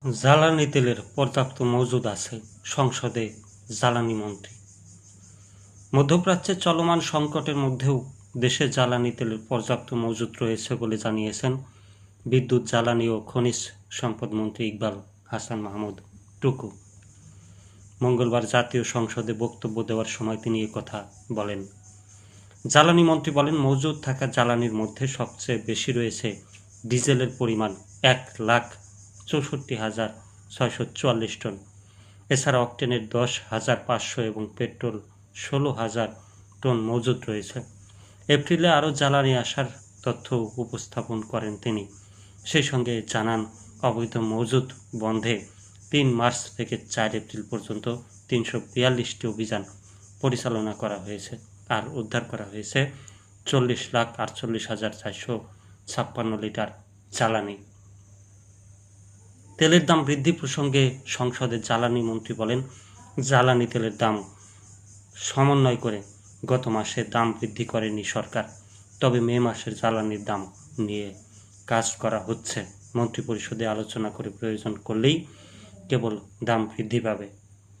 জ্বালানি তেলের পর্যাপ্ত মজুদ আছে, সংসদে জ্বালানি মন্ত্রী। মধ্যপ্রাচ্যের চলমান সংকটের মধ্যেও দেশে জ্বালানি তেলের পর্যাপ্ত মজুদ রয়েছে বলে জানিয়েছেন বিদ্যুৎ, জ্বালানি ও খনিজ সম্পদ মন্ত্রী ইকবাল হাসান মাহমুদ টুকু। মঙ্গলবার জাতীয় সংসদে বক্তব্য দেওয়ার সময় তিনি কথা বলেন। জ্বালানি মন্ত্রী বলেন, মজুদ থাকা জ্বালানির মধ্যে সবচেয়ে বেশি রয়েছে ডিজেলের পরিমাণ 1,64,644 টন। এছাড়া অকটেনের 10,500 এবং পেট্রোল 16,000 টন মজুদ রয়েছে। এপ্রিলে আরও জ্বালানি আসার তথ্য উপস্থাপন করেন তিনি। সেই সঙ্গে জানান, অবৈধ মজুদ বন্ধে 3 মার্চ থেকে 4 এপ্রিল পর্যন্ত 342টি অভিযান পরিচালনা করা হয়েছে, আর উদ্ধার করা হয়েছে 40,48,456 লিটার জ্বালানি। তেলের দাম বৃদ্ধি প্রসঙ্গে সংসদে জ্বালানি মন্ত্রী বলেন, জ্বালানি তেলের দাম সমন্বয় করে গত মাসে দাম বৃদ্ধি করেনি সরকার, তবে মে মাসের জ্বালানির দাম নিয়ে কাজ করা হচ্ছে। মন্ত্রিপরিষদে আলোচনা করে প্রয়োজন করলেই কেবল দাম বৃদ্ধি পাবে।